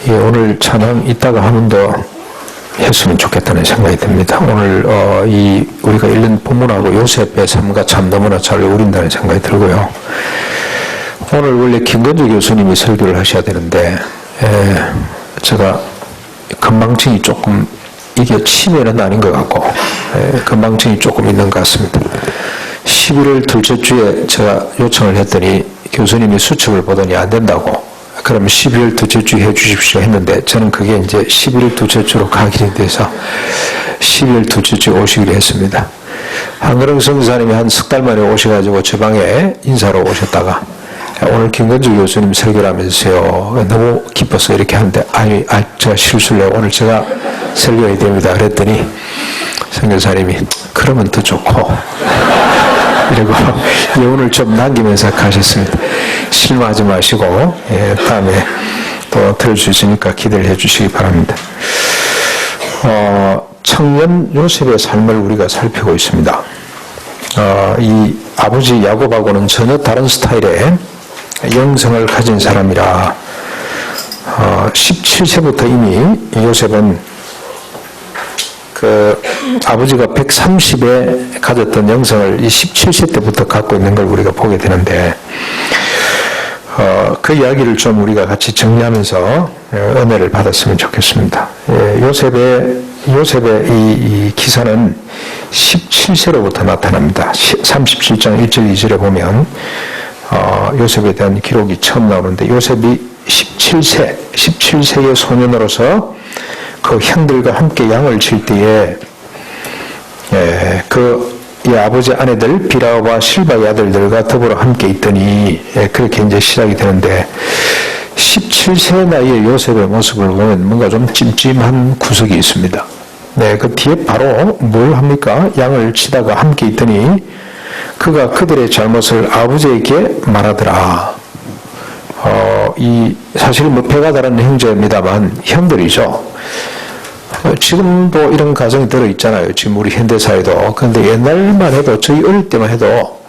오늘 찬양 이따가 한 번 더 했으면 좋겠다는 생각이 듭니다. 오늘 우리가 읽는 본문하고 요셉의 삶과 참 너무나 잘 어울린다는 생각이 들고요. 오늘 원래 김건주 교수님이 설교를 하셔야 되는데 제가 건망증이 조금 이게 치매는 아닌 것 같고 건망증이 조금 있는 것 같습니다. 11월 둘째 주에 제가 요청을 했더니 교수님이 수첩을 보더니 안 된다고, 그러면 12월 둘째 주 해주십시오 했는데 저는 그게 이제 11월 둘째 주로 가기로 돼서 12월 둘째 주 오시기로 했습니다. 한그릉 성사님이 한 석 달 만에 오셔가지고 제 방에 인사로 오셨다가 오늘 김건주 교수님 설교를 하면서요 너무 기뻐서 이렇게 하는데 제가 실수를 해요. 오늘 제가 설교해야 됩니다 그랬더니 선교사님이 그러면 더 좋고 그리고 예언을 좀 남기면서 가셨습니다. 실망하지 마시고 다음에 또 들을 수 있으니까 기대를 해 주시기 바랍니다. 청년 요셉의 삶을 우리가 살피고 있습니다. 이 아버지 야곱하고는 전혀 다른 스타일의 영성을 가진 사람이라 17세부터 이미 요셉은 아버지가 130에 가졌던 영성을 이 17세 때부터 갖고 있는 걸 우리가 보게 되는데 그 이야기를 좀 우리가 같이 정리하면서 은혜를 받았으면 좋겠습니다. 요셉의 이 기사는 17세로부터 나타납니다. 37장 1절 2절에 보면 요셉에 대한 기록이 처음 나오는데 요셉이 17세의 소년으로서 그 형들과 함께 양을 칠 때에 이 아버지 아내들 비라와 실바의 아들들과 더불어 함께 있더니 그렇게 이제 시작이 되는데 17세 나이의 요셉의 모습을 보면 뭔가 좀 찜찜한 구석이 있습니다. 그 뒤에 바로 뭘 합니까? 양을 치다가 함께 있더니 그가 그들의 잘못을 아버지에게 말하더라. 사실 배가 다른 형제입니다만 형들이죠. 지금도 이런 가정이 들어있잖아요. 지금 우리 현대사회도. 그런데 옛날만 해도 저희 어릴 때만 해도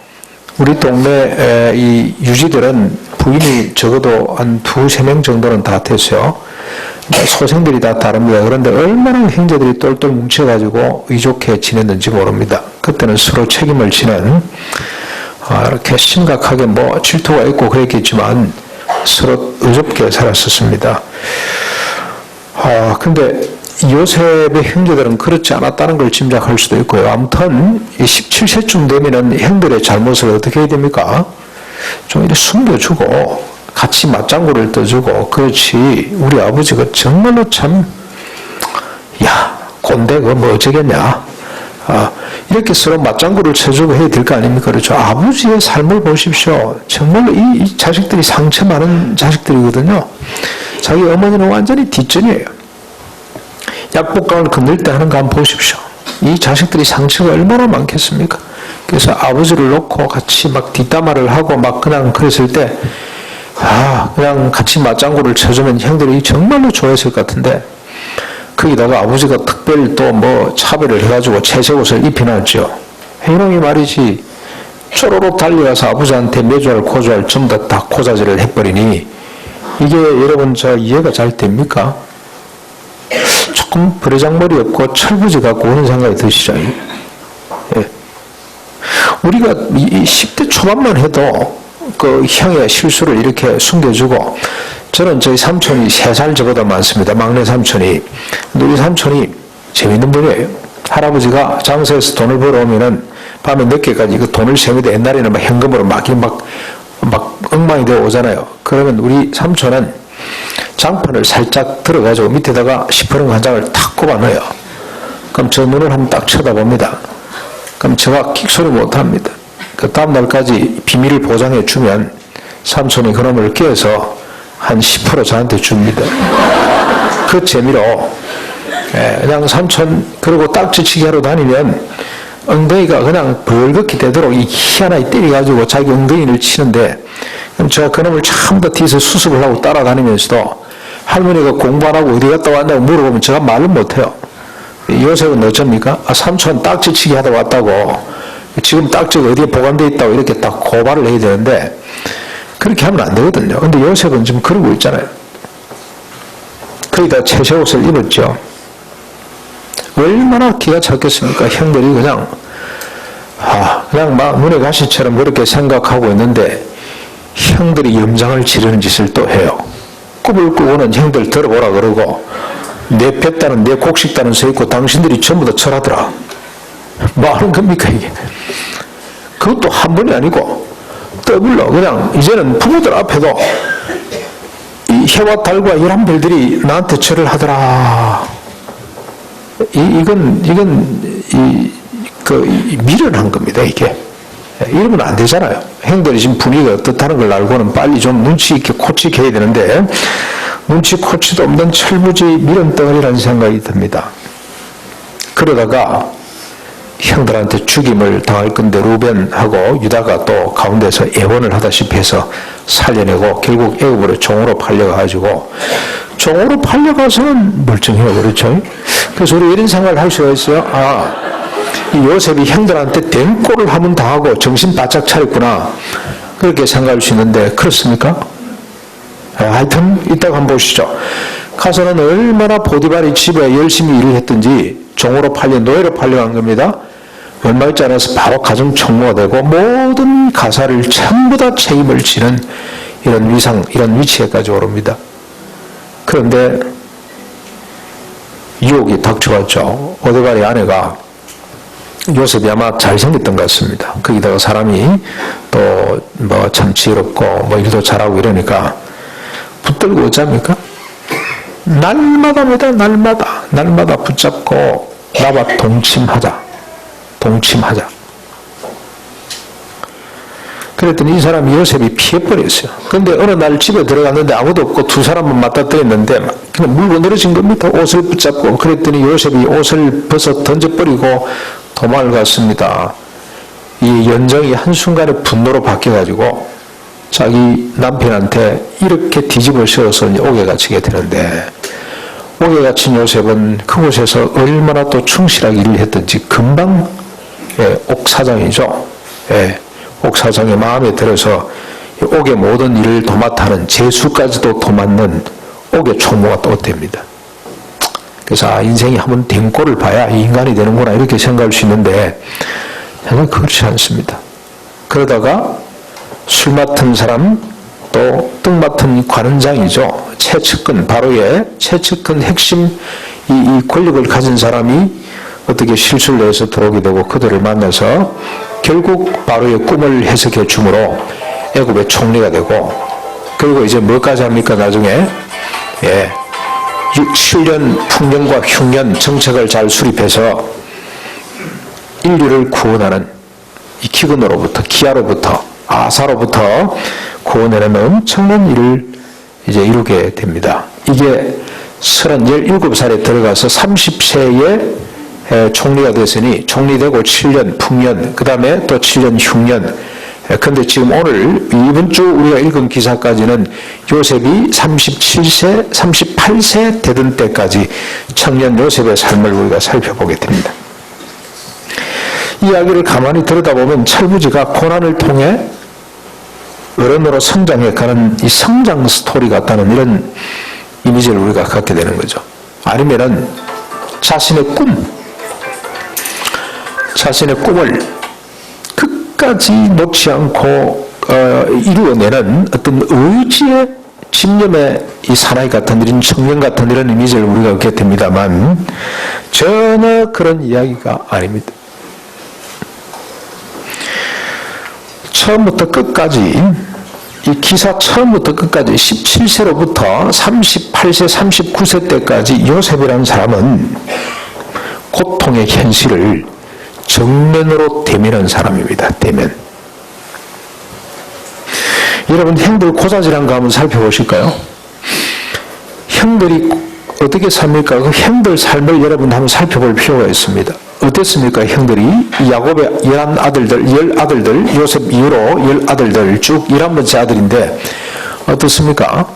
우리 동네 이 유지들은 부인이 적어도 한 2-3명 정도는 다 됐어요. 소생들이 다 다릅니다. 그런데 얼마나 형제들이 똘똘 뭉쳐가지고 의족해 지냈는지 모릅니다. 그때는 서로 책임을 지는 이렇게 심각하게 질투가 있고 그랬겠지만 서로 의롭게 살았었습니다. 근데 요셉의 형제들은 그렇지 않았다는 걸 짐작할 수도 있고요. 아무튼 17세쯤 되면은 형들의 잘못을 어떻게 해야 됩니까? 좀 이렇게 숨겨주고 같이 맞장구를 떠주고, 그렇지 우리 아버지가 정말로 참 꼰대 그거 어쩌겠냐, 이렇게 서로 맞장구를 쳐주고 해야 될 거 아닙니까? 그렇죠. 아버지의 삶을 보십시오. 정말로 이 자식들이 상처 많은 자식들이거든요. 자기 어머니는 완전히 뒷전이에요. 약복강을 건들 때 하는 거 한번 보십시오. 이 자식들이 상처가 얼마나 많겠습니까? 그래서 아버지를 놓고 같이 막 뒷담화를 하고 막 그냥 그랬을 때 그냥 같이 맞장구를 쳐주면 형들이 정말로 좋아했을 것 같은데, 거기다가 아버지가 특별히 또 차별을 해가지고 채색 옷을 입혀놨죠. 이놈이 말이지 쪼로록 달려가서 아버지한테 메주알 고주알 전부 다 고자질을 해버리니 이게 여러분 이해가 잘 됩니까? 조금 버르장머리 없고 철부지 갖고 오는 생각이 드시죠? 우리가 10대 초반만 해도 그 형의 실수를 이렇게 숨겨주고, 저는 저희 삼촌이 3살 저보다 많습니다. 막내 삼촌이. 근데 우리 삼촌이 재밌는 분이에요. 할아버지가 장사에서 돈을 벌어오면은 밤에 늦게까지 그 돈을 세우는데, 옛날에는 현금으로 막 엉망이 되어 오잖아요. 그러면 우리 삼촌은 장판을 살짝 들어가지고 밑에다가 10% 한 장을 탁 꼽아 넣어요. 그럼 저 눈을 한번 딱 쳐다봅니다. 그럼 제가 킥소리 못합니다. 그 다음날까지 비밀을 보장해 주면 삼촌이 그놈을 깨서 한 10% 저한테 줍니다. 그 재미로 그냥 삼촌 그러고 딱지치기 하러 다니면 엉덩이가 그냥 벌겋게 되도록 이 희한하게 때려가지고 자기 엉덩이를 치는데, 그럼 제가 그놈을 참다 뒤에서 수습을 하고 따라다니면서도 할머니가 공부 안 하고 어디 갔다 왔냐고 물어보면 제가 말을 못해요. 요셉은 어쩝니까? 삼촌 딱지치기 하다 왔다고, 지금 딱지가 어디에 보관되어 있다고 이렇게 딱 고발을 해야 되는데 그렇게 하면 안 되거든요. 근데 요셉은 지금 그러고 있잖아요. 거기다 채색옷을 입었죠. 얼마나 기가 찼겠습니까? 형들이 그냥 막 눈에 가시처럼 그렇게 생각하고 있는데 형들이 염장을 지르는 짓을 또 해요. 꿈을 꾸고는 형들 들어보라 그러고 내 뱃다는 내 곡식다는 서 있고 당신들이 전부 다 절하더라. 뭐 하는 겁니까 이게? 그것도 한 번이 아니고 더불어 그냥 이제는 부모들 앞에도 이 해와 달과 이런 별들이 나한테 절을 하더라. 이건 미련한 겁니다 이게. 이러면 안 되잖아요. 형들이 지금 분위기가 어떻다는 걸 알고는 빨리 좀 눈치 있게 코치게 해야 되는데 눈치 코치도 없는 철부지 미련 덩어리라는 생각이 듭니다. 그러다가 형들한테 죽임을 당할 건데 루벤하고 유다가 또 가운데서 애원을 하다시피 해서 살려내고 결국 애굽으로 종으로 팔려가지고 종으로 팔려가서는 멀쩡해요. 그렇죠? 그래서 우리 이런 생각을 할 수가 있어요. 이 요셉이 형들한테 댕꼴을 한번 당하고 정신 바짝 차렸구나. 그렇게 생각할 수 있는데 그렇습니까? 하여튼 이따가 한번 보시죠. 가서는 얼마나 보디발이 집에 열심히 일을 했든지 종으로 팔려 노예로 팔려간 겁니다. 얼마 있지 않아서 바로 가정 총무가 되고 모든 가사를 전부 다 책임을 지는 이런 위상, 이런 위치에까지 오릅니다. 그런데 유혹이 닥쳐왔죠. 보디발의 아내가 요셉이 아마 잘생겼던 것 같습니다. 거기다가 사람이 또 뭐 참 지혜롭고 뭐 일도 잘하고 이러니까 붙들고 어쩝니까? 날마다입니다. 날마다 붙잡고 나와 동침하자. 그랬더니 이 사람이 요셉이 피해버렸어요. 근데 어느 날 집에 들어갔는데 아무도 없고 두 사람만 맞닥뜨렸는데 그냥 물고 늘어진 겁니다. 옷을 붙잡고. 그랬더니 요셉이 옷을 벗어 던져버리고 도망을 갔습니다. 이 연정이 한순간에 분노로 바뀌어가지고 자기 남편한테 이렇게 뒤집어 씌워서 옥에 갇히게 되는데 옥에 갇힌 요셉은 그곳에서 얼마나 또 충실하게 일을 했던지 금방 옥사장이죠. 옥사장의 마음에 들어서 옥의 모든 일을 도맡아는 재수까지도 도맡는 옥의 총무가 또 됩니다. 그래서 인생이 한번 댕꼴을 봐야 인간이 되는구나 이렇게 생각할 수 있는데 전혀 그렇지 않습니다. 그러다가 술 맡은 사람 또 떡 맡은 관원장이죠. 최측근 바로의 최측근 핵심 이 권력을 가진 사람이 어떻게 실수를 해서 들어오게 되고 그들을 만나서 결국 바로의 꿈을 해석해 주므로 애굽의 총리가 되고 그리고 이제 뭐까지 합니까 나중에 7년 풍년과 흉년 정책을 잘 수립해서 인류를 구원하는 이 기근으로부터 기아로부터 아사로부터 구원해내는 엄청난 일을 이제 이루게 됩니다. 이게 17살에 들어가서 30세에 총리가 됐으니 총리되고 7년 풍년 그 다음에 또 7년 흉년. 근데 지금 오늘 이번 주 우리가 읽은 기사까지는 요셉이 37세, 38세 되던 때까지 청년 요셉의 삶을 우리가 살펴보게 됩니다. 이야기를 가만히 들여다보면 철부지가 고난을 통해 어른으로 성장해가는 이 성장 스토리 같다는 이런 이미지를 우리가 갖게 되는 거죠. 아니면은 자신의 꿈을 끝까지 놓지 않고 이루어내는 어떤 의지의 집념의 이 사나이 같은 이런 청년 같은 이런 이미지를 우리가 얻게 됩니다만 전혀 그런 이야기가 아닙니다. 처음부터 끝까지 이 기사 처음부터 끝까지 17세로부터 38세, 39세 때까지 요셉이라는 사람은 고통의 현실을 정면으로 대면한 사람입니다. 대면. 여러분 형들 고자질한 거 한번 살펴보실까요? 형들이 어떻게 삽니까? 그 형들 삶을 여러분 한번 살펴볼 필요가 있습니다. 어땠습니까? 형들이 야곱의 10아들들 요셉 이후로 10아들들 쭉 11번째 아들인데 어떻습니까?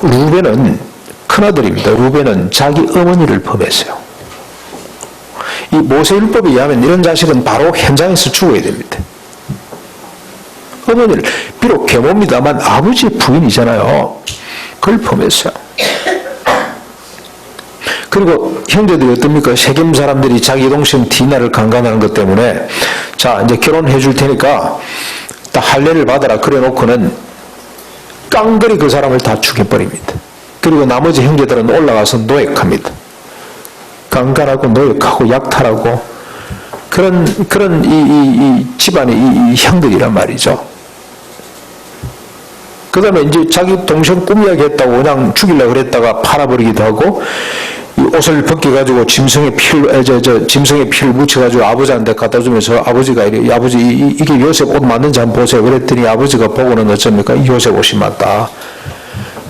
루벤은 큰아들입니다. 루벤은 자기 어머니를 범했어요. 이 모세율법에 의하면 이런 자식은 바로 현장에서 죽어야 됩니다. 어머니를 비록 계모입니다만 아버지의 부인이잖아요. 그걸 범했어요. 그리고 형제들이 어떻습니까? 세겜 사람들이 자기 동생 디나를 강간하는 것 때문에 자 이제 결혼해 줄 테니까 딱 할례를 받아라 그래 놓고는 깡그리 그 사람을 다 죽여버립니다. 그리고 나머지 형제들은 올라가서 노획합니다. 강간하고 노획하고 약탈하고 그런 이 집안의 이 형들이란 말이죠. 그 다음에 이제 자기 동생 꿈이야겠다고 그냥 죽이려고 그랬다가 팔아버리기도 하고 이 옷을 벗겨가지고 짐승의 피를 묻혀가지고 아버지한테 갖다 주면서 아버지가 이래, 아버지 이게 요셉 옷 맞는지 한번 보세요. 그랬더니 아버지가 보고는 어쩝니까? 요셉 옷이 맞다.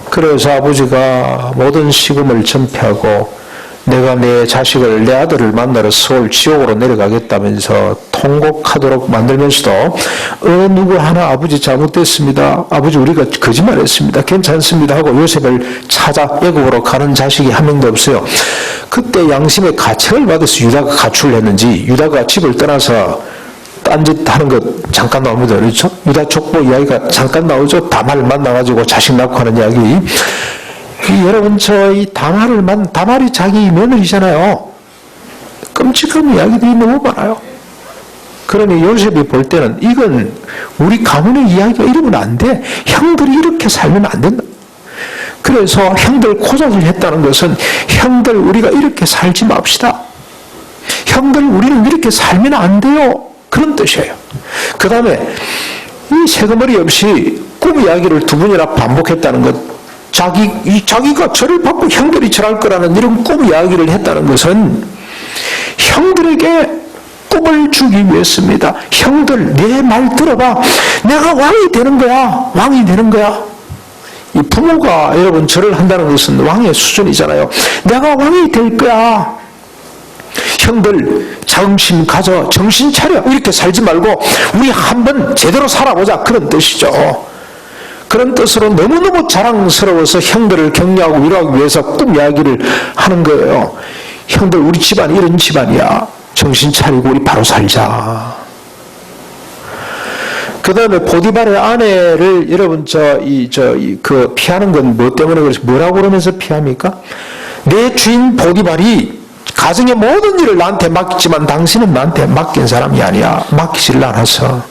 그래서 아버지가 모든 식음을 전폐하고 내가 내 자식을 내 아들을 만나러 서울 지옥으로 내려가겠다면서 통곡하도록 만들면서도 누구 하나 아버지 잘못됐습니다. 아버지 우리가 거짓말했습니다. 괜찮습니다 하고 요셉을 찾아 애굽으로 가는 자식이 한 명도 없어요. 그때 양심의 가책을 받아서 유다가 가출을 했는지 유다가 집을 떠나서 딴짓 하는 것 잠깐 나옵니다. 그렇죠? 유다 족보 이야기가 잠깐 나오죠. 다말을 만나가지고 자식 낳고 하는 이야기. 여러분 저희 다말이 자기 며느리잖아요. 끔찍한 이야기들이 너무 많아요. 그러니 요셉이 볼 때는 이건 우리 가문의 이야기가 이러면 안 돼. 형들이 이렇게 살면 안 된다. 그래서 형들 고작을 했다는 것은 형들 우리가 이렇게 살지 맙시다. 형들 우리는 이렇게 살면 안 돼요. 그런 뜻이에요. 그 다음에 이 새거머리 없이 꿈 이야기를 두 번이나 반복했다는 것, 자기가 절을 받고 형들이 절할 거라는 이런 꿈 이야기를 했다는 것은 형들에게 꿈을 주기 위해서입니다. 형들 내 말 들어봐. 내가 왕이 되는 거야. 왕이 되는 거야. 이 부모가 여러분 절을 한다는 것은 왕의 수준이잖아요. 내가 왕이 될 거야. 형들 자긍심 가져 정신 차려 이렇게 살지 말고 우리 한번 제대로 살아보자 그런 뜻이죠. 그런 뜻으로 너무너무 자랑스러워서 형들을 격려하고 위로하기 위해서 꿈 이야기를 하는 거예요. 형들 우리 집안 이런 집안이야. 정신 차리고 우리 바로 살자. 그 다음에 보디발의 아내를 여러분 그 피하는 건 뭐 때문에 그래서 뭐라고 그러면서 피합니까? 내 주인 보디발이 가정의 모든 일을 나한테 맡기지만 당신은 나한테 맡긴 사람이 아니야. 맡기질 않아서.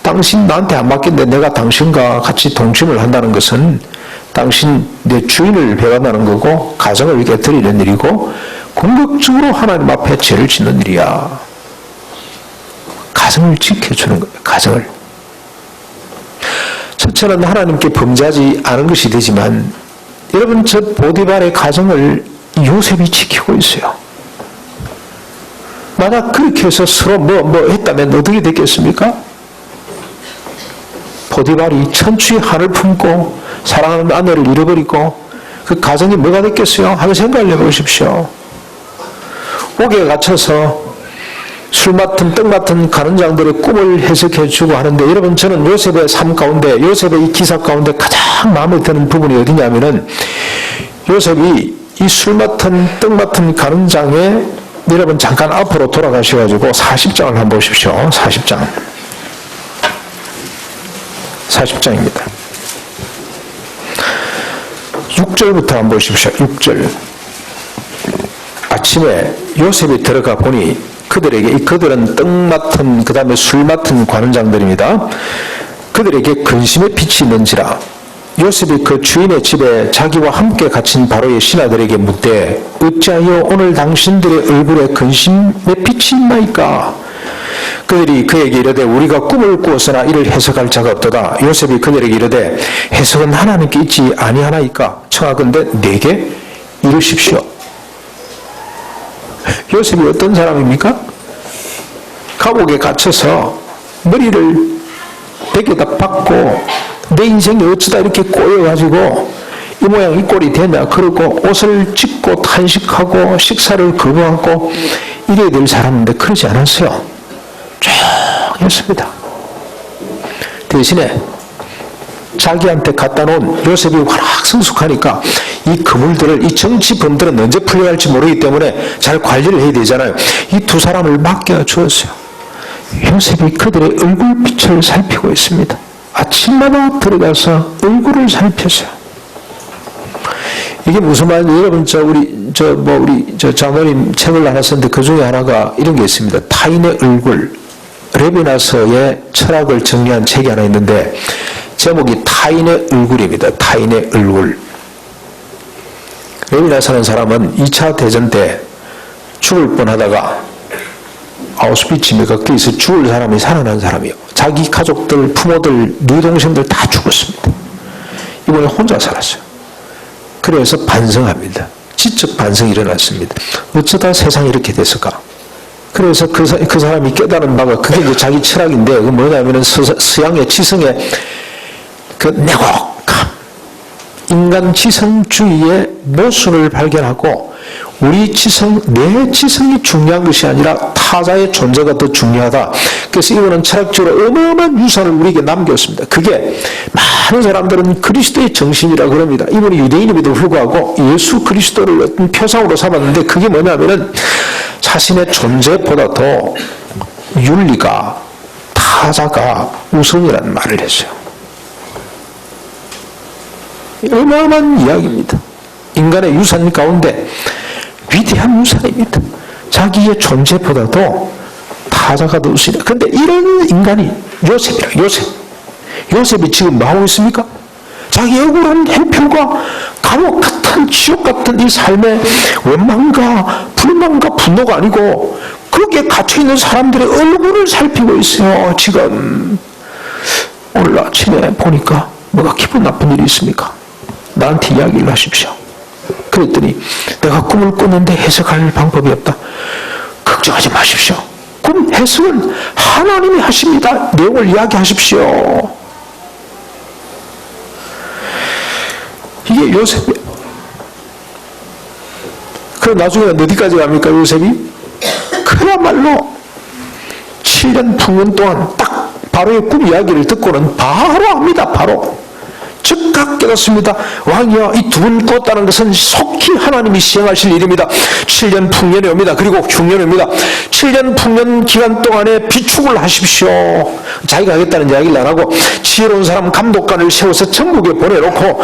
당신 나한테 안 맡긴데 내가 당신과 같이 동침을 한다는 것은 당신 내 주인을 배반하는 거고 가정을 이렇게 드리는 일이고 궁극적으로 하나님 앞에 죄를 짓는 일이야. 가정을 지켜주는 거예요. 가정을. 첫째는 하나님께 범죄하지 않은 것이 되지만 여러분 저 보디발의 가정을 요셉이 지키고 있어요. 만약 그렇게 해서 서로 뭐 했다면 어떻게 됐겠습니까? 보디발이 천추의 한을 품고 사랑하는 아내를 잃어버리고 그 가정이 뭐가 됐겠어요? 한번 생각을 해보십시오. 옥에 갇혀서 술 맡은 떡 맡은 가는장들의 꿈을 해석해주고 하는데 여러분 저는 요셉의 삶 가운데 요셉의 이 기사 가운데 가장 마음에 드는 부분이 어디냐면은 요셉이 이 술 맡은 떡 맡은 가는장에 여러분 잠깐 앞으로 돌아가셔가지고 40장을 한번 보십시오. 40장입니다. 6절부터 한번 보십시오. 6절. 아침에 요셉이 들어가 보니 그들은 떡 맡은 그 다음에 술 맡은 관원장들입니다. 그들에게 근심의 빛이 있는지라 요셉이 그 주인의 집에 자기와 함께 갇힌 바로의 신하들에게 묻되 어찌하여 오늘 당신들의 얼굴에 근심의 빛이 있나이까? 그들이 그에게 이르되 우리가 꿈을 꾸었으나 이를 해석할 자가 없도다. 요셉이 그들에게 이르되 해석은 하나님께 있지 아니하나이까? 청하건대 내게 이르십시오. 요셉이 어떤 사람입니까? 감옥에 갇혀서 머리를 베개다 박고 내 인생이 어쩌다 이렇게 꼬여가지고 이 모양 이 꼴이 되냐 그러고 옷을 찢고 탄식하고 식사를 거부하고 이래야 될 사람인데 그러지 않았어요. 조용했습니다. 대신에 자기한테 갖다 놓은 요셉이 워낙 성숙하니까 이 그물들을 이 정치범들은 언제 풀려갈지 모르기 때문에 잘 관리를 해야 되잖아요. 이 두 사람을 맡겨주었어요. 요셉이 그들의 얼굴빛을 살피고 있습니다. 아침마다 들어가서 얼굴을 살펴서요. 이게 무슨 말인지 여러분 우리 장로님 책을 하나 썼는데 그 중에 하나가 이런 게 있습니다. 타인의 얼굴, 레비나서의 철학을 정리한 책이 하나 있는데 제목이 타인의 얼굴입니다. 타인의 얼굴. 레비나서라는 사람은 2차 대전 때 죽을 뻔하다가 아우슈비츠입니까? 거기서 죽을 사람이 살아난 사람이에요. 자기 가족들, 부모들, 누이 동생들 다 죽었습니다. 이번에 혼자 살았어요. 그래서 반성합니다. 지적 반성이 일어났습니다. 어쩌다 세상이 이렇게 됐을까? 그래서 그 사람이 깨달은 바가 그게 이제 자기 철학인데 그 뭐냐면은 서양의 지성의 그 내곡함, 인간 지성주의의 모순을 발견하고 우리 지성, 내 지성이 중요한 것이 아니라 타자의 존재가 더 중요하다. 그래서 이거는 철학적으로 어마어마한 유산을 우리에게 남겼습니다. 그게 많은 사람들은 그리스도의 정신이라 그럽니다. 이분이 유대인임에도 불구하고 예수 그리스도를 어떤 표상으로 삼았는데 그게 뭐냐면은 자신의 존재보다도 윤리가, 타자가 우선이라는 말을 했어요. 어마어마한 이야기입니다. 인간의 유산 가운데 위대한 유산입니다. 자기의 존재보다도 타자가 더 우선이다. 그런데 이런 인간이 요셉이라. 요셉이 지금 뭐 하고 있습니까? 자기 억울한 행편과 감옥 같은 지옥 같은 이 삶의 원망과 불만과 분노가 아니고 거기에 갇혀있는 사람들의 얼굴을 살피고 있어요. 지금 오늘 아침에 보니까 뭐가 기분 나쁜 일이 있습니까? 나한테 이야기를 하십시오. 그랬더니 내가 꿈을 꿨는데 해석할 방법이 없다. 걱정하지 마십시오. 꿈 해석은 하나님이 하십니다. 내용을 이야기하십시오. 이게 요셉이에요. 그럼 나중에는 어디까지 갑니까, 요셉이? 그야말로 7년 풍년 동안 딱 바로의 꿈 이야기를 듣고는 바로 합니다. 바로. 즉각 깨닫습니다. 왕이여, 이 두 분 꿨다는 것은 속히 하나님이 시행하실 일입니다. 7년 풍년이 옵니다. 그리고 흉년이 옵니다. 7년 풍년 기간 동안에 비축을 하십시오. 자기가 하겠다는 이야기를 안 하고 지혜로운 사람 감독관을 세워서 전국에 보내놓고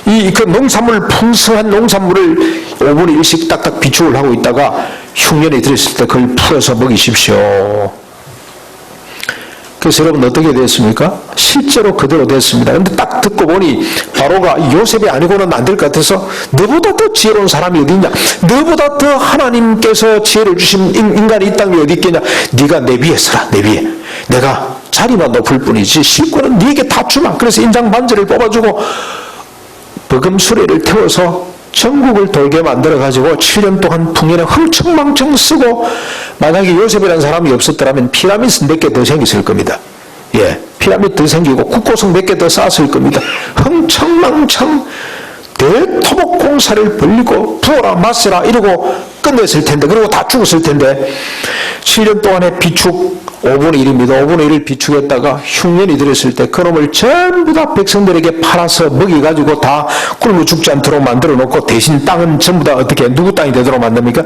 그 농산물, 풍성한 농산물을 5분의 1씩 딱딱 비축을 하고 있다가 흉년이 들었을 때 그걸 풀어서 먹이십시오. 그래서 여러분 어떻게 됐습니까? 실제로 그대로 됐습니다. 그런데 딱 듣고 보니 바로가 요셉이 아니고는 안 될 것 같아서 너보다 더 지혜로운 사람이 어디 있냐? 너보다 더 하나님께서 지혜를 주신 인간이 이 땅에 어디 있겠냐? 네가 내 위에 서라. 내 위에. 내가 자리만 높을 뿐이지 실권은 네게 다 주마. 그래서 인장 반지를 뽑아주고 버금 수레를 태워서 전국을 돌게 만들어가지고 7년 동안 풍년에 흥청망청 쓰고 만약에 요셉이라는 사람이 없었더라면 피라미드 몇 개 더 생겼을 겁니다. 예, 피라미드 더 생기고 국고성 몇 개 더 쌓았을 겁니다. 흥청망청 대토목 공사를 벌리고 부어라 마세라 이러고 끝냈을 텐데 그리고 다 죽었을 텐데 7년 동안의 비축 5분의 1입니다. 5분의 1을 비축했다가 흉년이 들었을 때 그놈을 전부 다 백성들에게 팔아서 먹여가지고 다 굶어 죽지 않도록 만들어 놓고 대신 땅은 전부 다 어떻게 누구 땅이 되도록 만듭니까?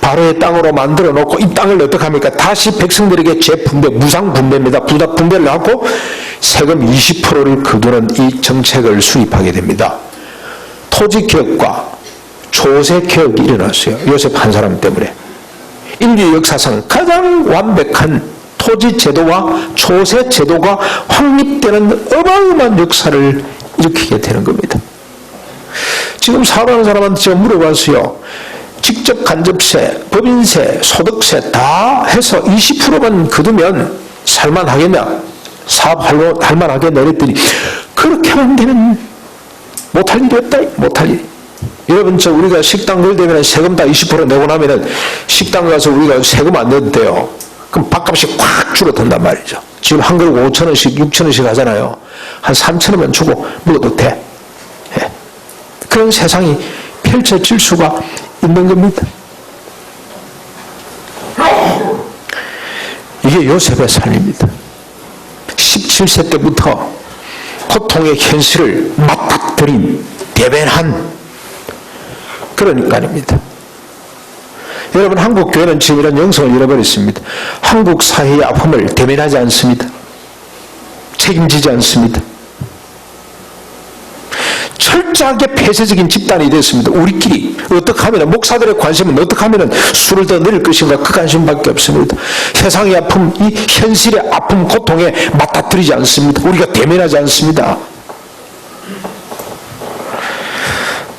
바로의 땅으로 만들어 놓고 이 땅을 어떻게 합니까? 다시 백성들에게 재분배, 무상분배입니다. 분배를 하고 세금 20%를 거두는 이 정책을 수립하게 됩니다. 토지개혁과 조세개혁이 일어났어요. 요셉 한 사람 때문에. 인류 역사상 가장 완벽한 토지제도와 조세제도가 확립되는 어마어마한 역사를 일으키게 되는 겁니다. 지금 사업하는 사람한테 제가 물어봤어요. 직접 간접세, 법인세, 소득세 다 해서 20%만 거두면 살만하겠냐? 사업할 만하겠냐? 그랬더니 그렇게 하면 되면 못할 일이 없다. 못할 일. 여러분 우리가 식당 걸되면 세금 다 20% 내고 나면은 식당 가서 우리가 세금 안 내도 돼요. 그럼 밥값이 확 줄어든단 말이죠. 지금 한 그릇 5,000원씩 6,000원씩 하잖아요. 한 3,000원만 주고 먹어도 돼. 예. 그런 세상이 펼쳐질 수가 있는 겁니다. 이게 요셉의 삶입니다. 17세 때부터 고통의 현실을 맞닥뜨린 대변한 그런 인간입니다. 여러분 한국 교회는 지금 이런 영성을 잃어버렸습니다. 한국 사회의 아픔을 대면하지 않습니다. 책임지지 않습니다. 철저하게 폐쇄적인 집단이 됐습니다. 우리끼리 어떻게 하면, 목사들의 관심은 어떻게 하면 수를 더 늘릴 것인가, 그 관심밖에 없습니다. 세상의 아픔, 이 현실의 아픔, 고통에 맞닥뜨리지 않습니다. 우리가 대면하지 않습니다.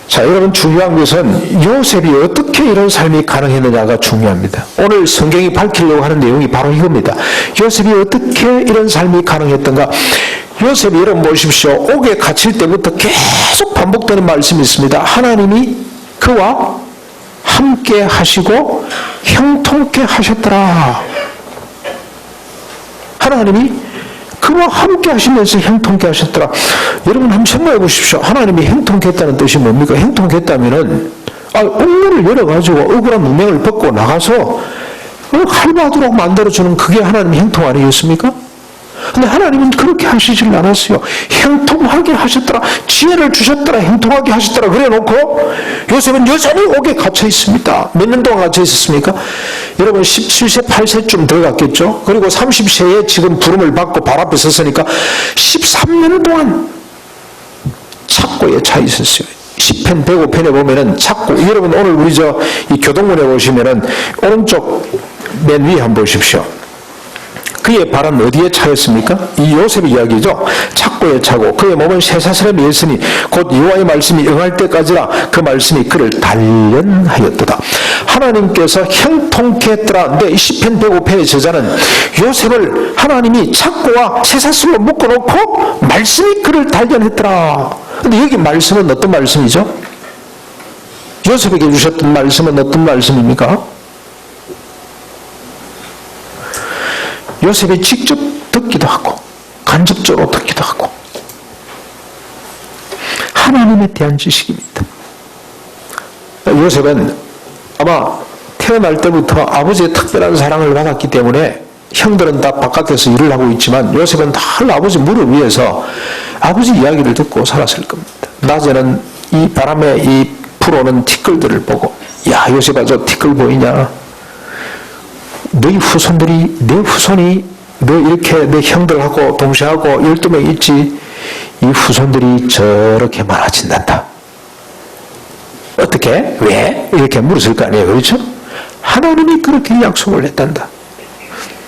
자, 여러분, 중요한 것은 요셉이 어떻게 이런 삶이 가능했느냐가 중요합니다. 오늘 성경이 밝히려고 하는 내용이 바로 이겁니다. 요셉이 어떻게 이런 삶이 가능했던가. 요셉이 여러분 보십시오. 옥에 갇힐 때부터 계속 반복되는 말씀이 있습니다. 하나님이 그와 함께 하시고 형통케 하셨더라. 하나님이 그와 함께 하시면서 형통케 하셨더라. 여러분 한번 생각해 보십시오. 하나님이 형통케 했다는 뜻이 뭡니까? 형통케 했다면은 옥문을 열어가지고 억울한 무명을 벗고 나가서 할바도록 만들어주는 그게 하나님 형통 아니겠습니까? 근데 하나님은 그렇게 하시질 않았어요. 형통하게 하셨더라. 지혜를 주셨더라. 형통하게 하셨더라. 그래 놓고 요셉은 여전히 옥에 갇혀 있습니다. 몇 년 동안 갇혀 있었습니까? 여러분 17세 8세쯤 들어갔겠죠. 그리고 30세에 지금 부름을 받고 발 앞에 섰으니까 13년 동안 착고에 차 있었어요. 10편 105편에 보면은 착고, 여러분 오늘 우리 이 교동문에 보시면은 오른쪽 맨 위에 한번 보십시오. 그의 발은 어디에 차였습니까? 이 요셉의 이야기죠. 착고에 차고 그의 몸은 쇠사슬에 매였으니 곧 여호와의 말씀이 응할 때까지라 그 말씀이 그를 단련하였도다. 하나님께서 형통케 했더라. 근데 이 시편 105편의 저자는 요셉을 하나님이 착고와 쇠사슬로 묶어놓고 말씀이 그를 단련했더라. 근데 여기 말씀은 어떤 말씀이죠? 요셉에게 주셨던 말씀은 어떤 말씀입니까? 요셉이 직접 듣기도 하고 간접적으로 듣기도 하고 하나님에 대한 지식입니다. 요셉은 아마 태어날 때부터 아버지의 특별한 사랑을 받았기 때문에 형들은 다 바깥에서 일을 하고 있지만 요셉은 다 아버지 무릎 위에서 아버지 이야기를 듣고 살았을 겁니다. 낮에는 이 바람에 이 불어오는 티끌들을 보고, 야 요셉아 저 티끌 보이냐? 너희 후손들이, 내 후손이 너 이렇게 내 형들하고 동생하고 12명 있지, 이 후손들이 저렇게 많아진단다. 어떻게? 왜? 이렇게 물었을 거 아니에요. 그렇죠? 하나님이 그렇게 약속을 했단다.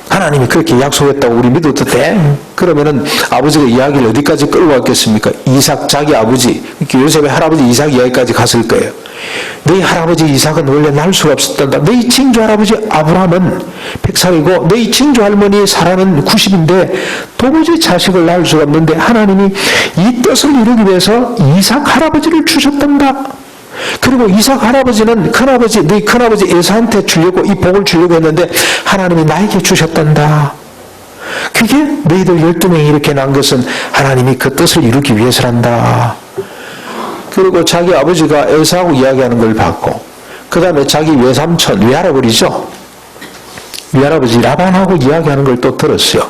하나님이 그렇게 약속했다고 우리 믿어도 돼? 그러면은 아버지가 이야기를 어디까지 끌고 갔겠습니까? 이삭 자기 아버지, 요셉의 할아버지 이삭 이야기까지 갔을 거예요. 너희 할아버지 이삭은 원래 날 수가 없었단다. 너희 친조 할아버지 아브라함은 100살이고 너희 친조 할머니 사라는 90인데 도무지 자식을 낳을 수가 없는데 하나님이 이 뜻을 이루기 위해서 이삭 할아버지를 주셨단다. 그리고 이삭 할아버지는 큰아버지, 너희 큰아버지 에사한테 주려고 이 복을 주려고 했는데 하나님이 나에게 주셨단다. 그게 너희들 12명이 이렇게 난 것은 하나님이 그 뜻을 이루기 위해서란다. 그리고 자기 아버지가 에사하고 이야기하는 걸 봤고, 그 다음에 자기 외삼촌, 외할아버지죠. 외할아버지 라반하고 이야기하는 걸 또 들었어요.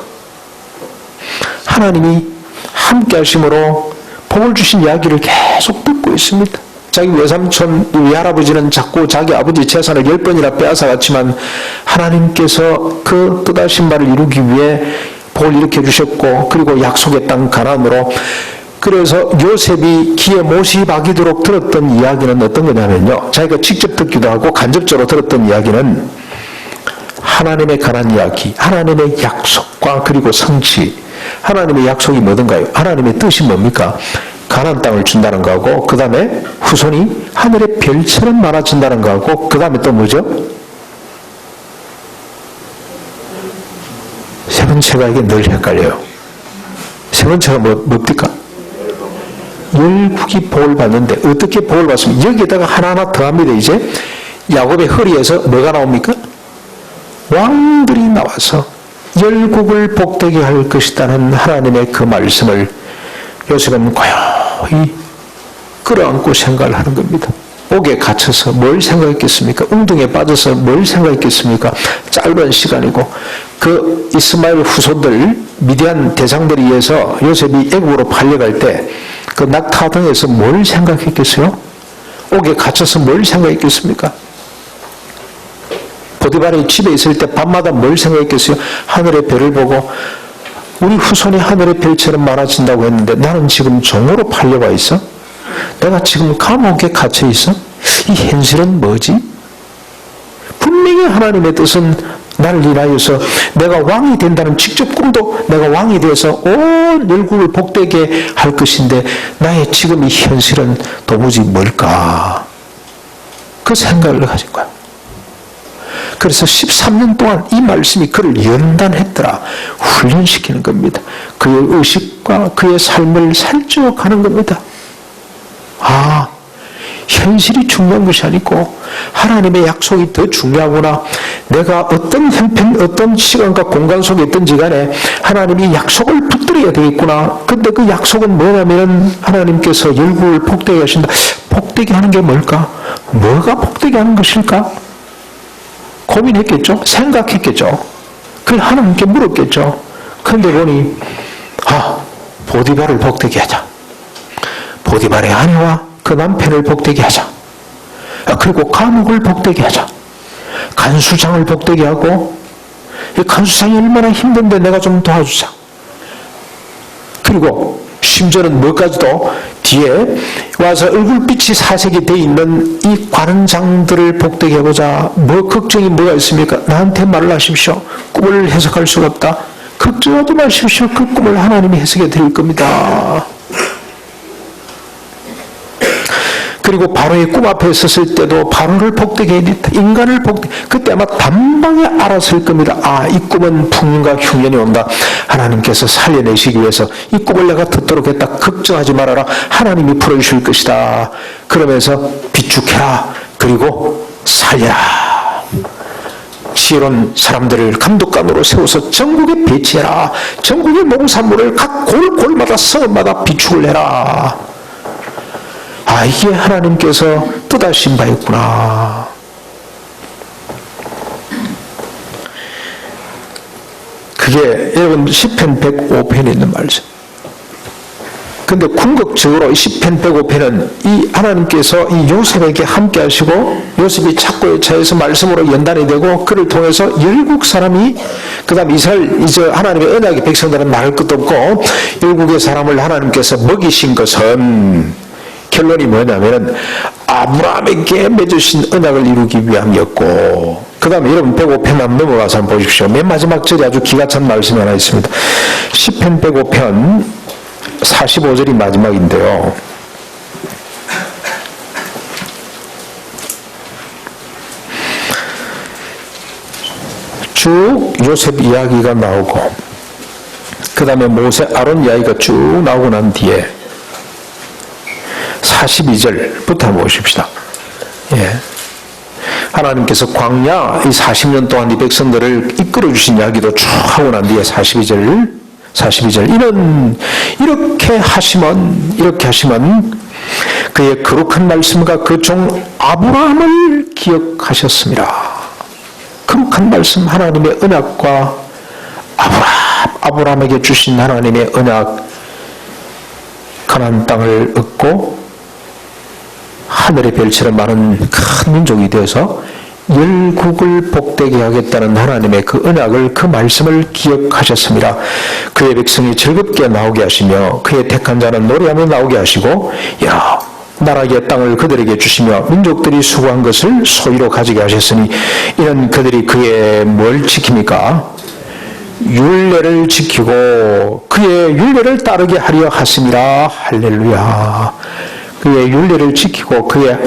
하나님이 함께 하심으로 복을 주신 이야기를 계속 듣고 있습니다. 자기 외삼촌, 외할아버지는 자꾸 자기 아버지 재산을 10번이나 빼앗아갔지만 하나님께서 그 뜻하신 바를 이루기 위해 복을 일으켜 주셨고, 그리고 약속의 땅 가나안으로. 그래서 요셉이 귀에 못이 박이도록 들었던 이야기는 어떤 거냐면요, 자기가 직접 듣기도 하고 간접적으로 들었던 이야기는 하나님에 관한 이야기, 하나님의 약속과 그리고 성취. 하나님의 약속이 뭐든가요? 하나님의 뜻이 뭡니까? 가나안 땅을 준다는 거하고, 그 다음에 후손이 하늘의 별처럼 많아진다는 거하고, 그 다음에 또 뭐죠? 세 번째가 이게 늘 헷갈려요. 세 번째가 뭡니까? 열국이 복을 받는데 어떻게 복을 받습니까? 여기에다가 하나하나 더합니다. 이제 야곱의 허리에서 뭐가 나옵니까? 왕들이 나와서 열국을 복되게 할 것이라는 하나님의 그 말씀을 요셉은 고요히 끌어안고 생각을 하는 겁니다. 옥에 갇혀서 뭘 생각했겠습니까? 웅둥이에 빠져서 뭘 생각했겠습니까? 짧은 시간이고 그 이스마엘 후손들, 미디안 대상들에 의해서 요셉이 애국으로 팔려갈 때 그 낙타등에서 뭘 생각했겠어요? 옥에 갇혀서 뭘 생각했겠습니까? 보디발이 집에 있을 때 밤마다 뭘 생각했겠어요? 하늘의 별을 보고 우리 후손이 하늘의 별처럼 많아진다고 했는데 나는 지금 종으로 팔려와 있어? 내가 지금 감옥에 갇혀 있어? 이 현실은 뭐지? 분명히 하나님의 뜻은 나를 인하여서 내가 왕이 된다는 직접 꿈도 내가 왕이 되어서 온 열국을 복되게 할 것인데 나의 지금 이 현실은 도무지 뭘까? 그 생각을 가진 거야. 그래서 13년 동안 이 말씀이 그를 연단했더라. 훈련시키는 겁니다. 그의 의식과 그의 삶을 살쪄가는 겁니다. 현실이 중요한 것이 아니고 하나님의 약속이 더 중요하구나. 내가 어떤 형편, 어떤 시간과 공간 속에 있든지 간에 하나님이 약속을 붙들어야 되겠구나. 근데 그 약속은 뭐냐면 하나님께서 열국을 복되게 하신다. 복되게 하는 게 뭘까? 뭐가 복되게 하는 것일까? 고민했겠죠? 생각했겠죠? 그걸 하나님께 물었겠죠? 그런데 보니 보디발을 복되게 하자. 보디발의 아내와 그 남편을 복되게 하자. 그리고 감옥을 복되게 하자. 간수장을 복되게 하고, 이 간수장이 얼마나 힘든데 내가 좀 도와주자. 그리고 심지어는 뭐까지도 뒤에 와서 얼굴빛이 사색이 돼 있는 이 관원장들을 복되게 해보자. 걱정이 뭐가 있습니까? 나한테 말을 하십시오. 꿈을 해석할 수가 없다. 걱정하지 마십시오. 그 꿈을 하나님이 해석해 드릴 겁니다. 그리고 바로의 꿈 앞에 섰을 때도 바로를 복되게 해야겠다. 인간을 그때 아마 단방에 알았을 겁니다. 이 꿈은 풍년과 흉년이 온다. 하나님께서 살려내시기 위해서 이 꿈을 내가 듣도록 했다. 걱정하지 말아라. 하나님이 풀어주실 것이다. 그러면서 비축해라. 그리고 살려라. 지혜로운 사람들을 감독관으로 세워서 전국에 배치해라. 전국의 농산물을 각 골마다 성읍마다 비축을 해라. 이게 하나님께서 뜻하신 바였구나. 그게 여러분 시편 105편에 있는 말씀. 근데 궁극적으로 시편 105편은 이 하나님께서 이 요셉에게 함께 하시고 요셉이 착고에 처해서 말씀으로 연단이 되고 그를 통해서 열국 사람이 그 다음 이스라엘 이제 하나님의 언약의 백성들은 말할 것도 없고 열국의 사람을 하나님께서 먹이신 것은 결론이 뭐냐면은 아브라함에게 맺으신 언약을 이루기 위함이었고, 그 다음에 여러분 105편 넘어가서 한번 보십시오. 맨 마지막 절에 아주 기가 찬 말씀이 하나 있습니다. 시편 105편 45절이 마지막인데요. 쭉 요셉 이야기가 나오고 그 다음에 모세 아론 이야기가 쭉 나오고 난 뒤에 42절부터 한번 보십시다. 하나님께서 광야 이 40년 동안 이 백성들을 이끌어 주신 이야기도 쭉 하고 난 뒤에 42절 이렇게 하시면 그의 거룩한 말씀과 그 종 아브라함을 기억하셨습니다. 거룩한 말씀 하나님의 언약과 아브라함에게 주신 하나님의 언약, 가나안 땅을 얻고 하늘의 별처럼 많은 큰 민족이 되어서 열국을 복되게 하겠다는 하나님의 그 언약을, 그 말씀을 기억하셨습니다. 그의 백성이 즐겁게 나오게 하시며 그의 택한 자는 노래하며 나오게 하시고 여러 나라의 땅을 그들에게 주시며 민족들이 수고한 것을 소유로 가지게 하셨으니 이는 그들이 그의 뭘 지킵니까? 율례를 지키고 그의 율례를 따르게 하려 하심이라. 할렐루야. 그의 율례를 지키고 그의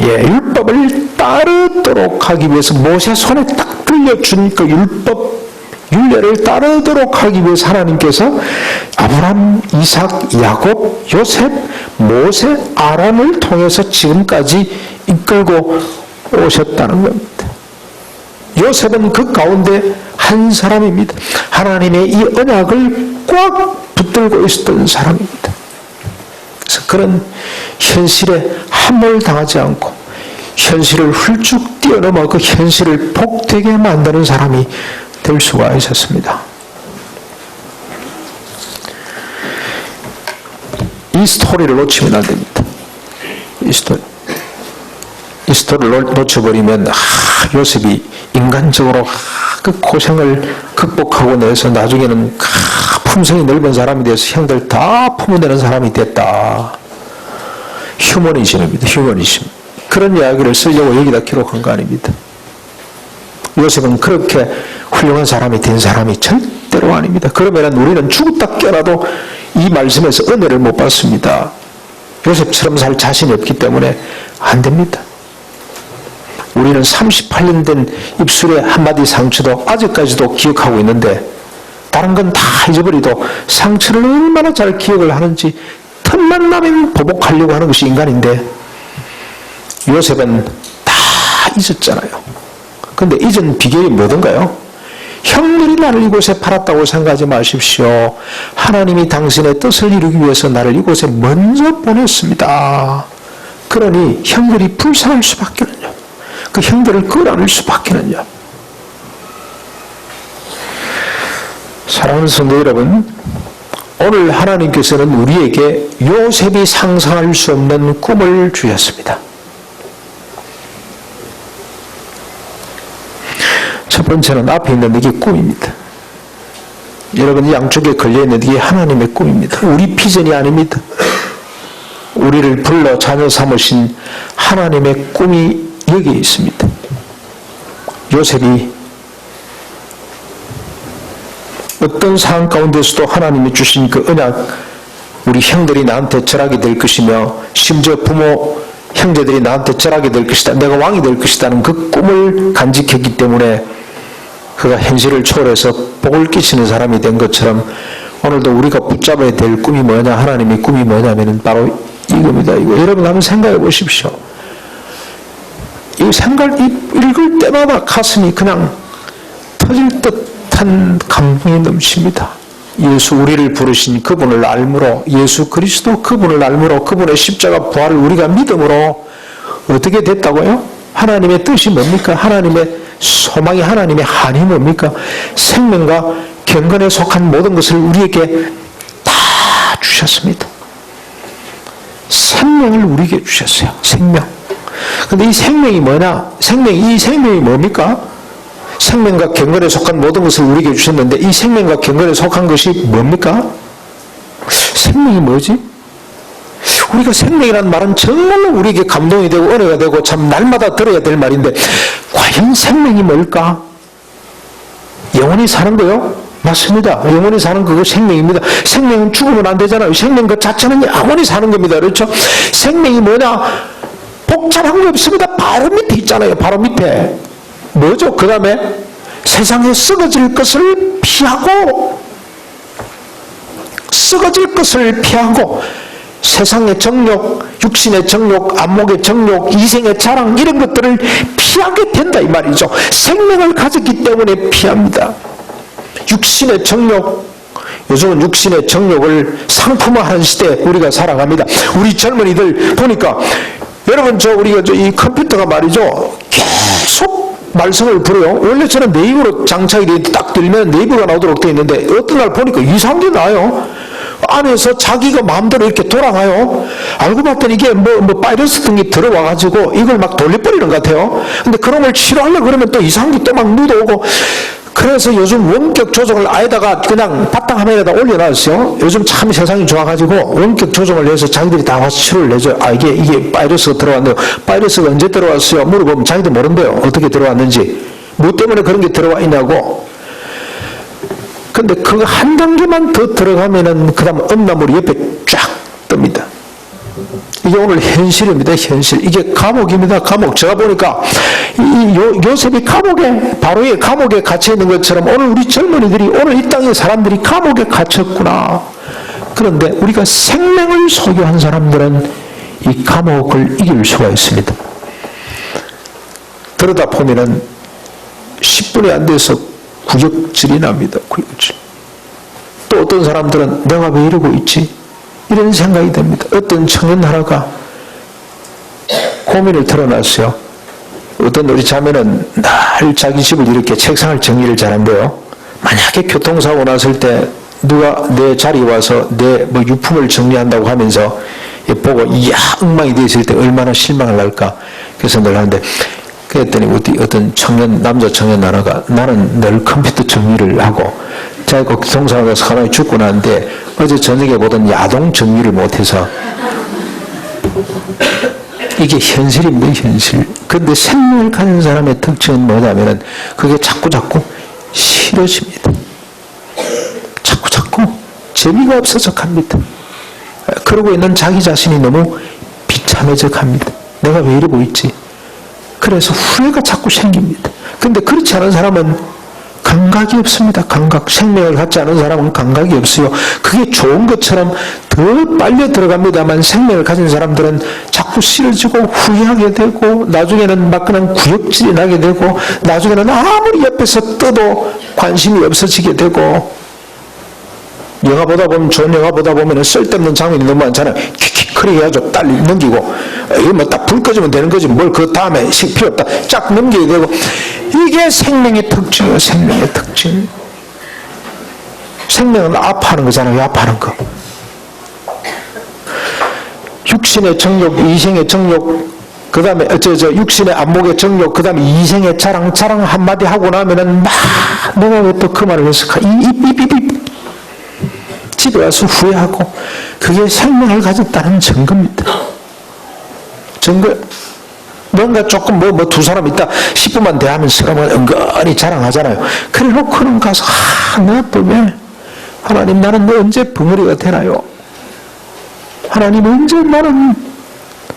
율법을 따르도록 하기 위해서 모세 손에 딱 들려준 그 율례를 따르도록 하기 위해서 하나님께서 아브라함, 이삭, 야곱, 요셉, 모세, 아론을 통해서 지금까지 이끌고 오셨다는 겁니다. 요셉은 그 가운데 한 사람입니다. 하나님의 이 언약을 꽉 붙들고 있었던 사람입니다. 그래서 그런 현실에 함몰당하지 않고 현실을 훌쩍 뛰어넘어 그 현실을 복되게 만드는 사람이 될 수가 있었습니다. 이 스토리를 놓치면 안 됩니다. 이 스토리를 놓쳐버리면 요셉이 인간적으로 그 고생을 극복하고 내서 나중에는 품성이 넓은 사람이 돼서 형들 다 품어내는 사람이 됐다. 휴머니즘입니다. 휴머니즘. 그런 이야기를 쓰려고 여기다 기록한 거 아닙니다. 요셉은 그렇게 훌륭한 사람이 된 사람이 절대로 아닙니다. 그러면 우리는 죽었다 깨어나도 이 말씀에서 은혜를 못 받습니다. 요셉처럼 살 자신이 없기 때문에 안 됩니다. 우리는 38년 된 입술의 한마디 상처도 아직까지도 기억하고 있는데 다른 건 다 잊어버리도 상처를 얼마나 잘 기억을 하는지 틈만 나면 보복하려고 하는 것이 인간인데 요셉은 다 잊었잖아요. 근데 잊은 비결이 뭐던가요? 형들이 나를 이곳에 팔았다고 생각하지 마십시오. 하나님이 당신의 뜻을 이루기 위해서 나를 이곳에 먼저 보냈습니다. 그러니 형들이 불쌍할 수밖에는요. 그 형들을 끌어안을 수밖에는요. 사랑하는 성도 여러분, 오늘 하나님께서는 우리에게 요셉이 상상할 수 없는 꿈을 주셨습니다. 첫 번째는 앞에 있는 이게 꿈입니다. 여러분 양쪽에 걸려있는 이게 하나님의 꿈입니다. 우리 비전이 아닙니다. 우리를 불러 자녀 삼으신 하나님의 꿈이 여기에 있습니다. 요셉이 어떤 상황 가운데서도 하나님이 주신 그 언약, 우리 형들이 나한테 절하게 될 것이며 심지어 부모, 형제들이 나한테 절하게 될 것이다, 내가 왕이 될 것이다는 그 꿈을 간직했기 때문에 그가 현실을 초월해서 복을 끼치는 사람이 된 것처럼 오늘도 우리가 붙잡아야 될 꿈이 뭐냐, 하나님의 꿈이 뭐냐면 바로 이겁니다. 이거 여러분 한번 생각해 보십시오. 이 읽을 때마다 가슴이 그냥 터질 듯한 감동이 넘칩니다. 예수 우리를 부르신 그분을 알므로, 예수 그리스도 그분을 알므로, 그분의 십자가 부활을 우리가 믿음으로 어떻게 됐다고요? 하나님의 뜻이 뭡니까? 하나님의 소망이, 하나님의 한이 뭡니까? 생명과 경건에 속한 모든 것을 우리에게 다 주셨습니다. 생명을 우리에게 주셨어요. 생명. 근데 이 생명이 뭐냐? 이 생명이 뭡니까? 생명과 경건에 속한 모든 것을 우리에게 주셨는데 이 생명과 경건에 속한 것이 뭡니까? 생명이 뭐지? 우리가 생명이라는 말은 정말로 우리에게 감동이 되고 은혜가 되고 참 날마다 들어야 될 말인데 과연 생명이 뭘까? 영원히 사는 거요? 맞습니다. 영원히 사는 그거 생명입니다. 생명은 죽으면 안 되잖아요. 생명 그 자체는 영원히 사는 겁니다. 그렇죠? 생명이 뭐냐? 복잡한 게 없습니다. 바로 밑에 있잖아요. 바로 밑에. 뭐죠? 그 다음에 세상에 썩어질 것을 피하고 세상의 정욕, 육신의 정욕, 안목의 정욕, 이생의 자랑 이런 것들을 피하게 된다 이 말이죠. 생명을 가졌기 때문에 피합니다. 육신의 정욕, 요즘은 육신의 정욕을 상품화하는 시대에 우리가 살아갑니다. 우리 젊은이들 보니까 여러분 우리가 이 컴퓨터가 말이죠 계속 말썽을 부려요. 원래 저는 네이버로 장착이 딱 들면 네이버가 나오도록 되어 있는데 어떤 날 보니까 이상한 게 나요. 안에서 자기가 마음대로 이렇게 돌아가요. 알고 봤더니 이게 바이러스 등이 들어와가지고 이걸 막 돌려버리는 것 같아요. 근데 그런 걸 치료하려고 그러면 또 이상한 게 또 막 묻어오고 그래서 요즘 원격 조정을 아예다가 그냥 바탕화면에다 올려놨어요. 요즘 참 세상이 좋아가지고 원격 조정을 해서 자기들이 다 와서 치료를 해줘요. 이게 바이러스가 들어왔네요. 바이러스가 언제 들어왔어요? 물어보면 자기도 모른대요. 어떻게 들어왔는지. 뭐 때문에 그런 게 들어와 있냐고. 근데 그거 한 단계만 더 들어가면은 그 다음 엄나물이 옆에 쫙 뜹니다. 이게 오늘 현실입니다. 현실. 이게 감옥입니다. 감옥. 제가 보니까 요셉이 바로의 감옥에 갇혀 있는 것처럼 오늘 우리 젊은이들이, 오늘 이 땅의 사람들이 감옥에 갇혔구나. 그런데 우리가 생명을 소유한 사람들은 이 감옥을 이길 수가 있습니다. 그러다 보면은 10분이 안 돼서 구역질이 납니다. 구역질. 또 어떤 사람들은 내가 왜 이러고 있지? 이런 생각이 듭니다. 어떤 청년 하나가 고민을 털어놨어요. 어떤 우리 자매는 늘 자기 집을 이렇게 책상을 정리를 잘한대요. 만약에 교통사고 났을 때 누가 내 자리에 와서 내 유품을 정리한다고 하면서 보고 이야 엉망이 되어 있을 때 얼마나 실망을 할까. 그래서 늘 하는데 그랬더니 어떤 남자 청년 하나가 나는 늘 컴퓨터 정리를 하고 제가 그 동산에 가서 하나 죽고 나는데 어제 저녁에 보던 야동 정리를 못해서 이게 현실입니다, 현실. 근데 생명을 가진 사람의 특징은 뭐냐면은 그게 자꾸 싫어집니다. 자꾸 재미가 없어져 갑니다. 그러고 있는 자기 자신이 너무 비참해져 갑니다. 내가 왜 이러고 있지? 그래서 후회가 자꾸 생깁니다. 근데 그렇지 않은 사람은 감각이 없습니다. 감각. 생명을 갖지 않은 사람은 감각이 없어요. 그게 좋은 것처럼 더 빨려 들어갑니다만 생명을 가진 사람들은 자꾸 싫어지고 후회하게 되고 나중에는 막 그냥 구역질이 나게 되고 나중에는 아무리 옆에서 떠도 관심이 없어지게 되고 영화 보다 보면 좋은 영화 보다 보면 쓸데없는 장면이 너무 많잖아요. 킥킥 해가지고 빨리 넘기고 이거 뭐 딱 불 꺼지면 되는 거지 뭘 그 다음에 필요 없다 쫙 넘기게 되고 이게 생명의 특징이에요. 생명의 특징. 생명은 아파하는 거잖아요. 아파하는 거. 육신의 정욕, 이생의 정욕, 그 다음에 육신의 안목의 정욕, 그 다음에 이생의 자랑 한마디 하고 나면은 막 내가 왜 또 그 말을 했을까? 집에 와서 후회하고 그게 생명을 가졌다는 증거입니다. 증거. 뭔가 조금 두 사람 있다 10분만 대하면서 그러면 은근히 자랑하잖아요. 그래 놓고는 가서 내가 또 왜 하나님 나는 언제 벙어리가 되나요? 하나님 언제 나는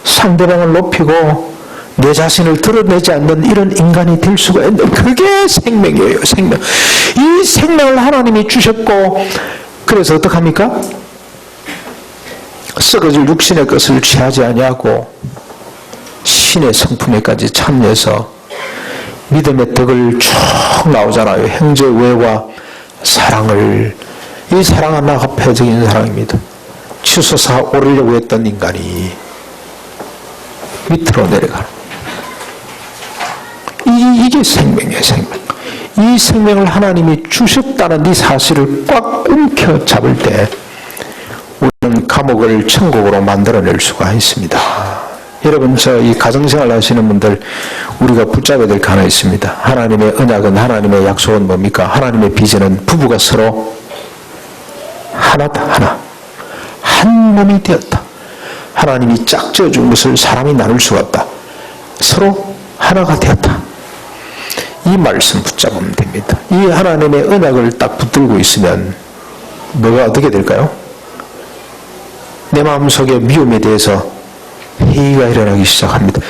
상대방을 높이고 내 자신을 드러내지 않는 이런 인간이 될 수가 있는 그게 생명이에요. 생명. 이 생명을 하나님이 주셨고 그래서 어떡합니까? 썩어질 육신의 것을 취하지 아니하고 신의 성품에까지 참여해서 믿음의 덕을 쭉 나오잖아요. 형제 외와 사랑을. 이 사랑 하나가 폐적인 사랑입니다. 치솟아 오르려고 했던 인간이 밑으로 내려가는. 이게 생명이에요. 생명. 이 생명을 하나님이 주셨다는 이 사실을 꽉 움켜잡을 때 우리는 감옥을 천국으로 만들어낼 수가 있습니다. 여러분 이 가정생활 하시는 분들 우리가 붙잡아야 될 게 하나 있습니다. 하나님의 언약은 하나님의 약속은 뭡니까? 하나님의 비전은 부부가 서로 하나다. 하나. 한 몸이 되었다. 하나님이 짝 지어준 것을 사람이 나눌 수가 없다. 서로 하나가 되었다. 이 말씀 붙잡으면 됩니다. 이 하나님의 언약을 딱 붙들고 있으면 뭐가 어떻게 될까요? 내 마음속에 미움에 대해서 회의가 일어나기 시작합니다.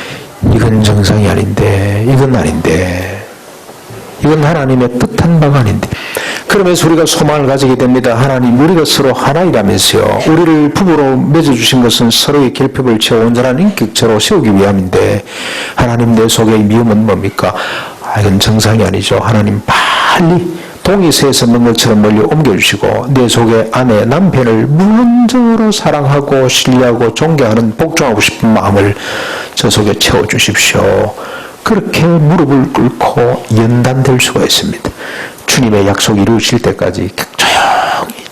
이건 정상이 아닌데, 이건 아닌데, 이건 하나님의 뜻한 바가 아닌데. 그러면서 우리가 소망을 가지게 됩니다. 하나님, 우리가 서로 하나이라면서요. 우리를 부부로 맺어주신 것은 서로의 결핍을 채워 온전한 인격체로 세우기 위함인데, 하나님 내 속의 미움은 뭡니까? 이건 정상이 아니죠. 하나님 빨리 동이서에서 넣은 것처럼 멀리 옮겨주시고 내 속에 아내, 남편을 무한정으로 사랑하고 신뢰하고 존경하는 복종하고 싶은 마음을 저 속에 채워주십시오. 그렇게 무릎을 꿇고 연단될 수가 있습니다. 주님의 약속이 이루어질 때까지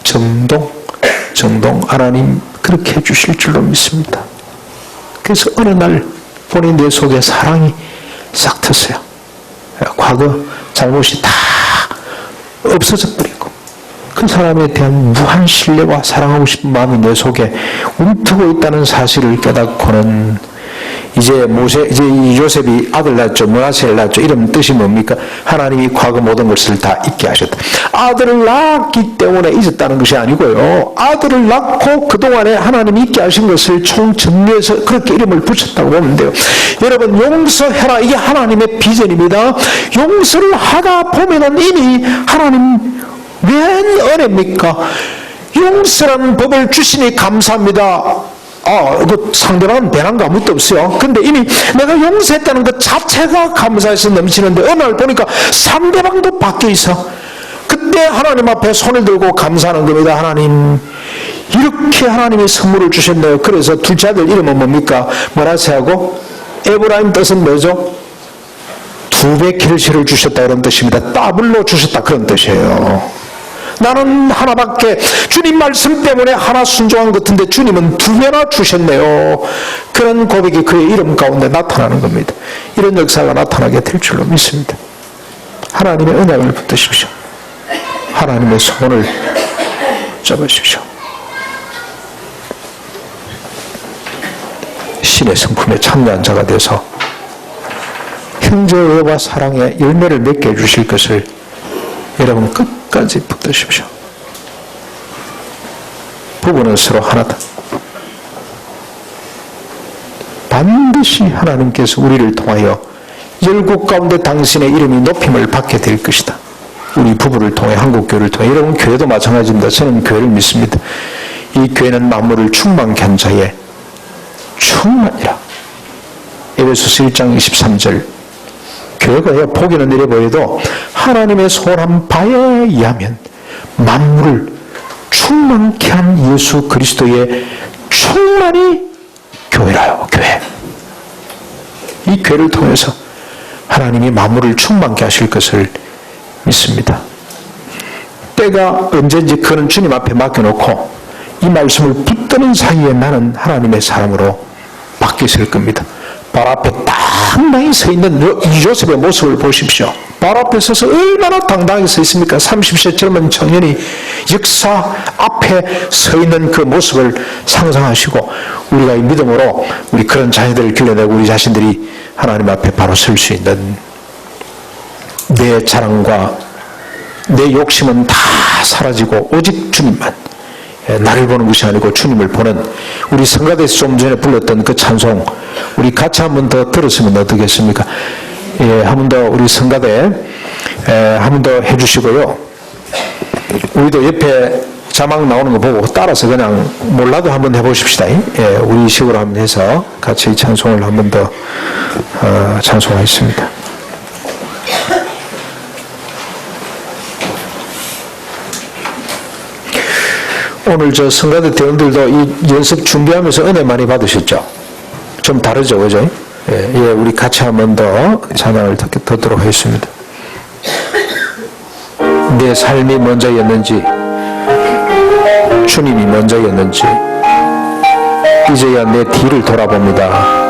조용히 정동 하나님 그렇게 해주실 줄로 믿습니다. 그래서 어느 날 본인 내 속에 사랑이 싹 텄어요. 과거 잘못이 다 없어져 버리고 그 사람에 대한 무한 신뢰와 사랑하고 싶은 마음이 내 속에 움트고 있다는 사실을 깨닫고는 이제 이 요셉이 아들 낳았죠. 므낫세를 낳았죠. 이름 뜻이 뭡니까? 하나님이 과거 모든 것을 다 잊게 하셨다. 아들을 낳았기 때문에 잊었다는 것이 아니고요. 아들을 낳고 그동안에 하나님이 잊게 하신 것을 총정리해서 그렇게 이름을 붙였다고 보면 돼요. 여러분 용서해라. 이게 하나님의 비전입니다. 용서를 하다 보면은 이미 하나님 웬 은혜입니까? 용서라는 법을 주시니 감사합니다. 그 상대방은 배난 거 아무것도 없어요. 근데 이미 내가 용서했다는 것 자체가 감사해서 넘치는데 어느 날 보니까 상대방도 바뀌어 있어. 그때 하나님 앞에 손을 들고 감사하는 겁니다. 하나님 이렇게 하나님이 선물을 주셨네요. 그래서 둘째 아들 이름은 뭡니까? 므낫세하고 에브라임 뜻은 뭐죠? 2배 결실을 주셨다 이런 뜻입니다. 더블로 주셨다 그런 뜻이에요. 나는 하나밖에 주님 말씀 때문에 하나 순종한 것 같은데 주님은 2배나 주셨네요. 그런 고백이 그의 이름 가운데 나타나는 겁니다. 이런 역사가 나타나게 될 줄로 믿습니다. 하나님의 언약을 붙드십시오. 하나님의 손을 잡아주십시오. 신의 성품에 참여한 자가 돼서 형제와 사랑의 열매를 맺게 해주실 것을 여러분 끝까지 붙드십시오. 부부는 서로 하나다. 반드시 하나님께서 우리를 통하여 열국 가운데 당신의 이름이 높임을 받게 될 것이다. 우리 부부를 통해 한국교회를 통해 여러분 교회도 마찬가지입니다. 저는 교회를 믿습니다. 이 교회는 만물을 충만케 한 자의 충만이라. 에베소서 1장 23절 교회가 보기는 이래 보여도 하나님의 소원한 바에 의하면 만물을 충만케 한 예수 그리스도의 충만이 교회라요. 교회. 이 교회를 통해서 하나님이 만물을 충만케 하실 것을 믿습니다. 때가 언제인지 그는 주님 앞에 맡겨놓고 이 말씀을 붙드는 사이에 나는 하나님의 사람으로 바뀌었을 겁니다. 발 앞에 당당히 서 있는 요셉의 모습을 보십시오. 발 앞에 서서 얼마나 당당히 서 있습니까? 30세 젊은 청년이 역사 앞에 서 있는 그 모습을 상상하시고 우리가 이 믿음으로 우리 그런 자녀들을 길러내고 우리 자신들이 하나님 앞에 바로 설 수 있는 내 자랑과 내 욕심은 다 사라지고 오직 주님만, 나를 보는 것이 아니고 주님을 보는 우리 성가대에서 좀 전에 불렀던 그 찬송 우리 같이 한 번 더 들었으면 어떻겠습니까? 한 번 더 우리 성가대 한 번 더 해주시고요. 우리도 옆에 자막 나오는 거 보고 따라서 그냥 몰라도 한번 해보십시다. 우리 식으로 한번 해서 같이 이 찬송을 한 번 더 찬송하겠습니다. 오늘 저 성가대 대원들도 이 연습 준비하면서 은혜 많이 받으셨죠? 좀 다르죠, 그죠? 우리 같이 한 번 더 찬양을 듣도록 하겠습니다. 내 삶이 먼저였는지, 주님이 먼저였는지, 이제야 내 뒤를 돌아봅니다.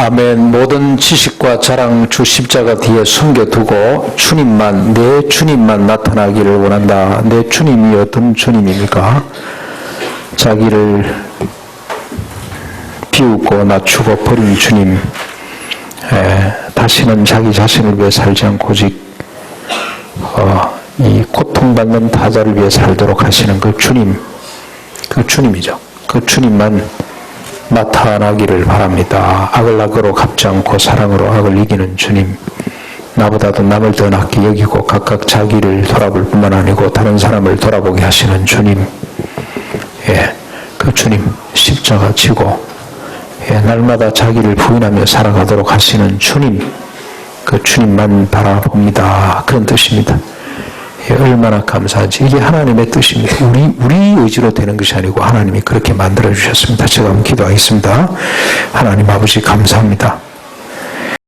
아멘. 모든 지식과 자랑 주 십자가 뒤에 숨겨두고 주님만, 내 주님만 나타나기를 원한다. 내 주님이 어떤 주님입니까? 자기를 비웃고 낮추고 버린 주님. 다시는 자기 자신을 위해 살지 않고 오직 이 고통받는 타자를 위해 살도록 하시는 그 주님, 그 주님이죠. 그 주님만 나타나기를 바랍니다. 악을 악으로 갚지 않고 사랑으로 악을 이기는 주님, 나보다도 남을 더 낫게 여기고 각각 자기를 돌아볼 뿐만 아니고 다른 사람을 돌아보게 하시는 주님, 그 주님 십자가 지고 날마다 자기를 부인하며 살아가도록 하시는 주님, 그 주님만 바라봅니다. 그런 뜻입니다. 얼마나 감사한지. 이게 하나님의 뜻입니다. 우리 의지로 되는 것이 아니고 하나님이 그렇게 만들어 주셨습니다. 제가 한번 기도하겠습니다. 하나님 아버지 감사합니다.